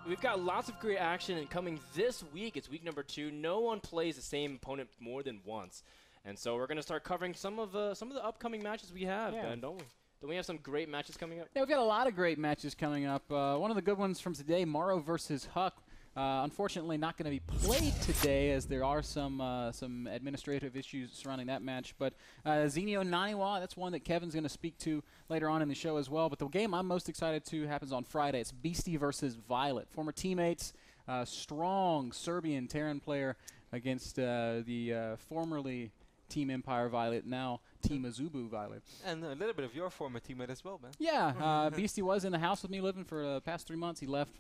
We've got lots of great action, and coming this week, it's week number 2. No one plays the same opponent more than once. And so we're going to start covering some of the upcoming matches we have, Ben, don't we? Don't we have some great matches coming up? Yeah, we've got a lot of great matches coming up. One of the good ones from today, Morrow versus Huck. Unfortunately, not going to be played today as there are some administrative issues surrounding that match. But Zenio Naniwa, that's one that Kevin's going to speak to later on in the show as well. But the game I'm most excited to happens on Friday. It's Beastie versus Violet. Former teammates, strong Serbian Terran player against the formerly Team Empire Violet, now Team Azubu Violet. And a little bit of your former teammate as well, man. Yeah, Beastie was in the house with me living for the past 3 months. He left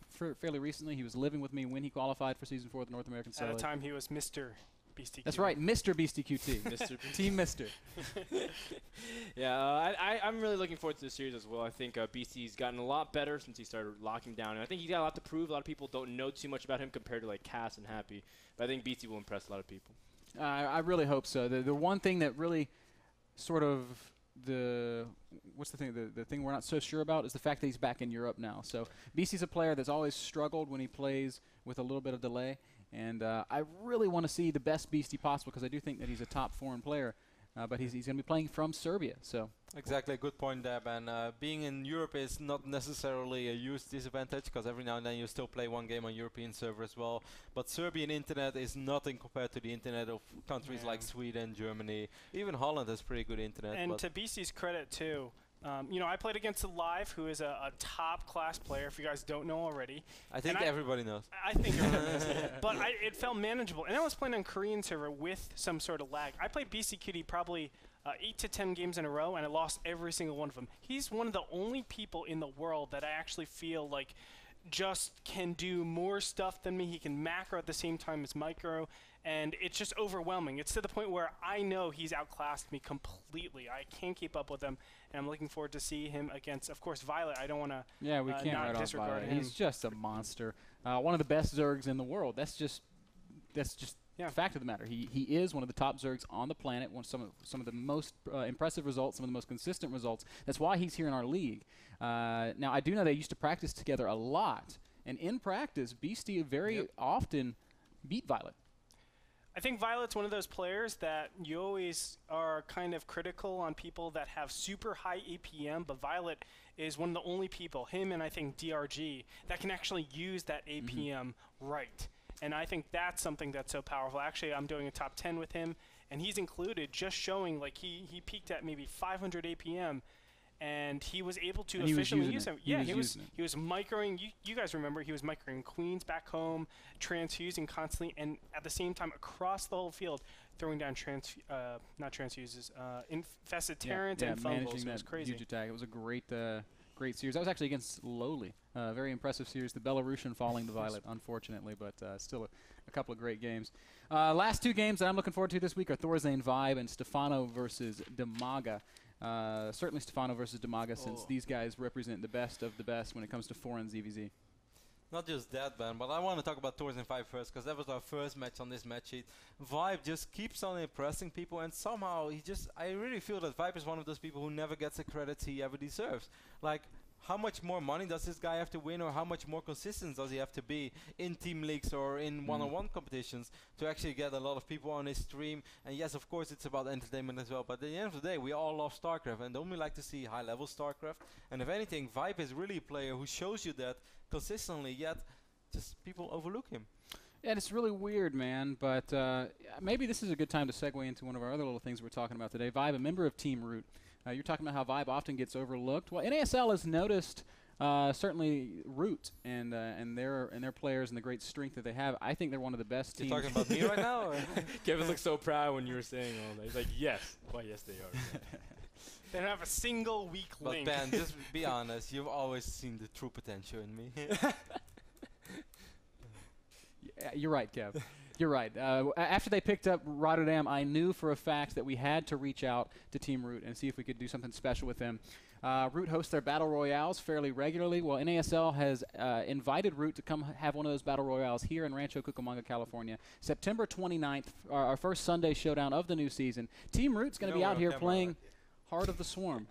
fairly recently. He was living with me when he qualified for Season 4 of the North American Solo. At the time, he was Mr. Beastie QT. That's right, Mr. Beastie QT. Mr. Team Mr. Yeah, I'm really looking forward to this series as well. I think Beastie's gotten a lot better since he started locking down. And I think he's got a lot to prove. A lot of people don't know too much about him compared to like Cass and Happy. But I think Beastie will impress a lot of people. I really hope so. The one thing that really sort of the thing we're not so sure about is the fact that he's back in Europe now. So Beastie's a player that's always struggled when he plays with a little bit of delay. And I really want to see the best Beastie possible because I do think that he's a top foreign player. But he's going to be playing from Serbia. So exactly, good point there, Ben. Being in Europe is not necessarily a huge disadvantage because every now and then you still play one game on European server as well. But Serbian internet is nothing compared to the internet of countries like Sweden, Germany. Even Holland has pretty good internet. And to BC's credit, too, you know, I played against Alive, who is a top-class player, if you guys don't know already. I think everybody knows. I think everybody knows. But it felt manageable. And I was playing on Korean server with some sort of lag. I played BC Cutie probably 8 to 10 games in a row, and I lost every single one of them. He's one of the only people in the world that I actually feel like just can do more stuff than me. He can macro at the same time as micro, and it's just overwhelming. It's to the point where I know he's outclassed me completely. I can't keep up with him, and I'm looking forward to see him against, of course, Violet. I don't want to we can't not write off disregard Violet. him. He's just a monster. One of the best Zergs in the world. That's just the fact of the matter. He is one of the top Zergs on the planet. Some of the most impressive results, some of the most consistent results. That's why he's here in our league. Now, I do know they used to practice together a lot. And in practice, Beastie very often beat Violet. I think Violet's one of those players that you always are kind of critical on people that have super high APM, but Violet is one of the only people, him and I think DRG, that can actually use that APM right. And I think that's something that's so powerful. Actually, I'm doing a top 10 with him, and he's included, just showing like he peaked at maybe 500 APM, and he was able to efficiently use him. Yeah, he was microing. You guys remember he was microing queens back home, transfusing constantly, and at the same time across the whole field throwing down not transfuses, infested Terrans and fumbles. It was crazy. Huge attack. It was a great series. That was actually against Lowly. Very impressive series. The Belarusian falling to Violet, unfortunately, but still a couple of great games. Last 2 games that I'm looking forward to this week are Thorzane Vibe and Stefano versus Demaga. Certainly Stefano versus Demaga, since these guys represent the best of the best when it comes to foreign ZVZ. Not just that, Ben, but I want to talk about Thorzane Vibe first, because that was our first match on this match sheet. Vibe just keeps on impressing people, and somehow I really feel that Vibe is one of those people who never gets the credit he ever deserves. Like, how much more money does this guy have to win, or how much more consistent does he have to be in team leagues or in one-on-one competitions to actually get a lot of people on his stream? And yes, of course, it's about entertainment as well. But at the end of the day, we all love StarCraft, and don't we like to see high-level StarCraft? And if anything, Vibe is really a player who shows you that consistently, yet just people overlook him. Yeah, it's really weird, man, but maybe this is a good time to segue into one of our other little things we're talking about today. Vibe, a member of Team Root. You're talking about how Vibe often gets overlooked. Well, NASL has noticed certainly Root and their players and the great strength that they have. I think they're one of the best teams. You're talking about me right now? Or? Kevin looked so proud when you were saying all that. He's like, yes. Why, yes, they are. They don't have a single weak link. But Ben, just be honest. You've always seen the true potential in me. Yeah, you're right, Kev. You're right. After they picked up RotterdaM, I knew for a fact that we had to reach out to Team Root and see if we could do something special with them. Root hosts their Battle Royales fairly regularly. Well, NASL has invited Root to come have one of those Battle Royales here in Rancho Cucamonga, California. September 29th, our first Sunday showdown of the new season. Team Root's going to be out here playing Heart of the Swarm.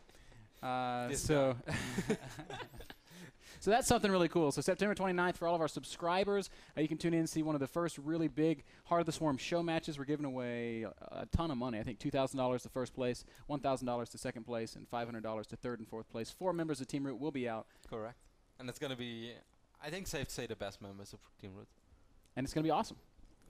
So that's something really cool. So September 29th, for all of our subscribers, you can tune in and see one of the first really big Heart of the Swarm show matches. We're giving away a ton of money. I think $2,000 to first place, $1,000 to second place, and $500 to third and fourth place. 4 members of Team Root will be out. Correct. And it's going to be, I think, safe to say the best members of Team Root. And it's going to be awesome.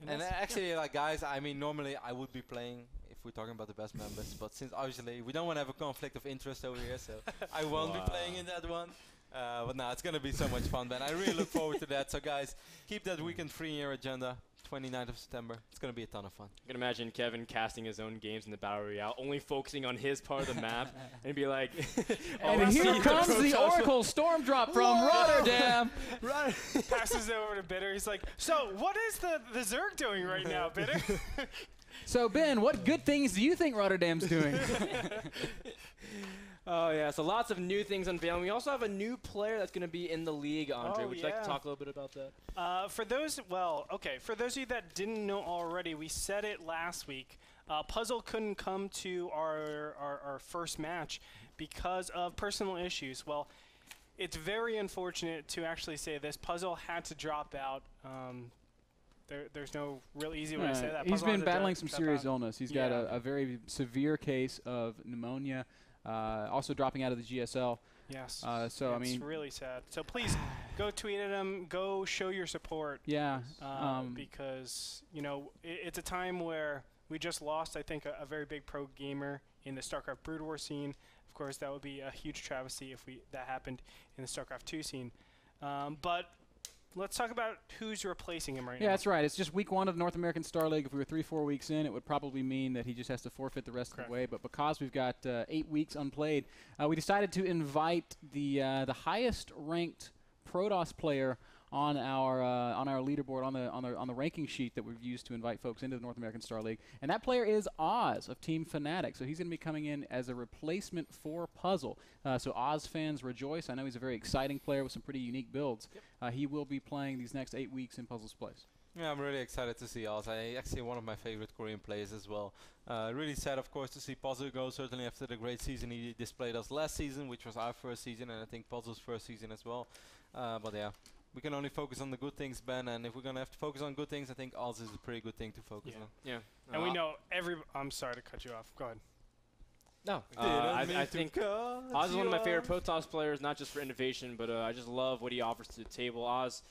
And actually, like, guys, I mean, normally I would be playing if we're talking about the best members, but since obviously we don't want to have a conflict of interest over here, so I won't be playing in that one. But no, it's going to be so much fun, Ben. I really look forward to that. So, guys, keep that weekend free in your agenda. 29th of September. It's going to be a ton of fun. I can imagine Kevin casting his own games in the Battle Royale, only focusing on his part of the map, and be like, and here comes the Oracle Storm Drop from RotterdaM. Passes it over to Bitter. He's like, so what is the Zerg doing right now, Bitter? So, Ben, what good things do you think RotterdaM's doing? Oh, yeah. So lots of new things unveiling. We also have a new player that's going to be in the league, Andre. Would you like to talk a little bit about that? For those of you that didn't know already, we said it last week. Puzzle couldn't come to our first match because of personal issues. Well, it's very unfortunate to actually say this. Puzzle had to drop out. There's no real easy way to say that. He's been battling some serious illness. He's got a very severe case of pneumonia. Also dropping out of the GSL. Yes. So I mean, it's really sad. So please go tweet at him. Go show your support. Yeah. Because it's a time where we just lost, I think, a very big pro gamer in the StarCraft Brood War scene. Of course, that would be a huge travesty if that happened in the StarCraft 2 scene. But let's talk about who's replacing him right now. Yeah, that's right. It's just week 1 of North American Star League. If we were 3-4 weeks in, it would probably mean that he just has to forfeit the rest of the way. But because we've got 8 weeks unplayed, we decided to invite the highest ranked Protoss player on our leaderboard on the ranking sheet that we've used to invite folks into the North American Star League, and that player is Oz of Team Fnatic. So he's going to be coming in as a replacement for Puzzle. So Oz fans rejoice. I know he's a very exciting player with some pretty unique builds. Yep. He will be playing these next 8 weeks in Puzzle's place. Yeah, I'm really excited to see Oz. Actually one of my favorite Korean players as well. Really sad, of course, to see Puzzle go, certainly after the great season he displayed us last season, which was our first season, and I think Puzzle's first season as well. But yeah. We can only focus on the good things, Ben, and if we're going to have to focus on good things, I think Oz is a pretty good thing to focus on. Yeah. And we know I'm sorry to cut you off. Go ahead. No. I think Oz is one of my favorite Protoss players, not just for innovation, but I just love what he offers to the table. Oz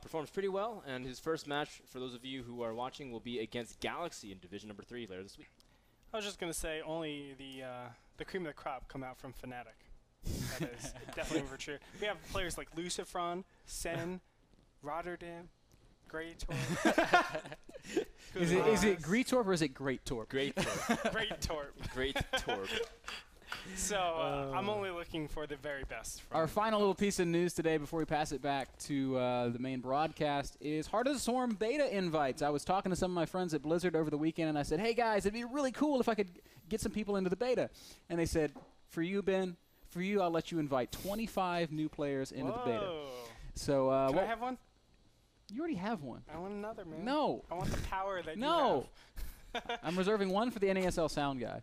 performs pretty well, and his first match, for those of you who are watching, will be against Galaxy in Division number 3 later this week. I was just going to say only the cream of the crop come out from Fnatic. That is definitely for sure. We have players like Lucifron, Sen, RotterdaM, Gretorp. Is it Gretorp or is it Gretorp? Gretorp. Gretorp. So I'm only looking for the very best. Our final little piece of news today before we pass it back to the main broadcast is Heart of the Swarm beta invites. I was talking to some of my friends at Blizzard over the weekend, and I said, hey, guys, it'd be really cool if I could get some people into the beta. And they said, for you, Ben, for you, I'll let you invite 25 new players into the beta. So, can I have one? You already have one. I want another, man. No. I want the power that you have. I'm reserving one for the NASL sound guy.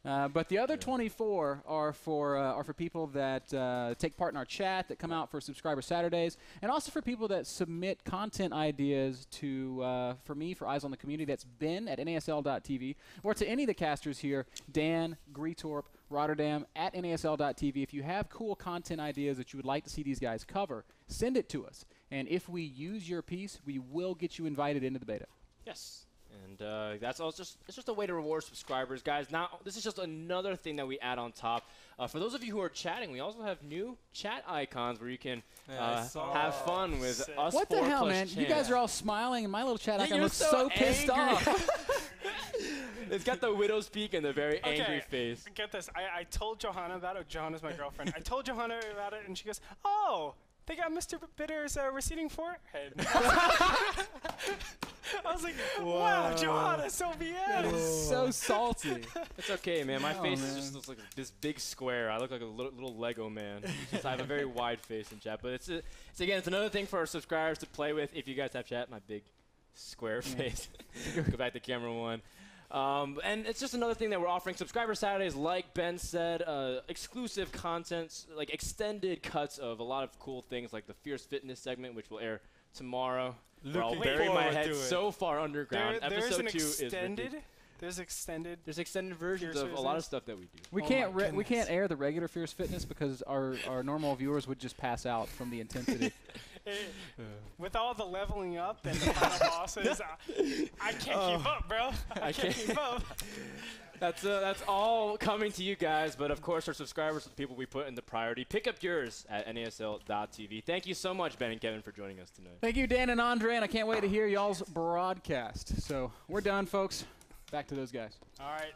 But the other 24 are for people that take part in our chat, that come out for Subscriber Saturdays, and also for people that submit content ideas to for me, for Eyes on the Community. That's Ben at NASL.tv, or to any of the casters here, Dan, Gretorp, RotterdaM at NASL.tv. If you have cool content ideas that you would like to see these guys cover, send it to us. And if we use your piece, we will get you invited into the beta. Yes. And that's all. It's just a way to reward subscribers, guys. Now, this is just another thing that we add on top. For those of you who are chatting, we also have new chat icons where you can have fun with us. What the hell, man? You guys are all smiling, and my little chat icon looks so pissed off. It's got the widow's peak and the very angry face. Get this. I told Johanna about it. Johanna's my girlfriend. I told Johanna about it, and she goes, oh, they got Mr. Bitter's receding forehead. I was like, wow, Johanna, so bien. So salty. It's okay, man. My face just looks like this big square. I look like a little Lego man. I have a very wide face in chat. But it's another thing for our subscribers to play with. If you guys have chat, my big square face. Go back to camera 1. And it's just another thing that we're offering. Subscriber Saturdays, like Ben said, exclusive content, like extended cuts of a lot of cool things, like the Fierce Fitness segment, which will air tomorrow. I'll bury my head so far underground. Episode 2 is There's extended versions of a lot of stuff that we do. We can't air the regular Fierce Fitness because our normal viewers would just pass out from the intensity. With all the leveling up and the final bosses, I can't keep up, bro. I can't keep up. That's all coming to you guys, but of course our subscribers are the people we put in the priority. Pick up yours at NASL.tv. Thank you so much, Ben and Kevin, for joining us tonight. Thank you, Dan and Andre, and I can't wait to hear y'all's broadcast. So we're done, folks. Back to those guys. All right.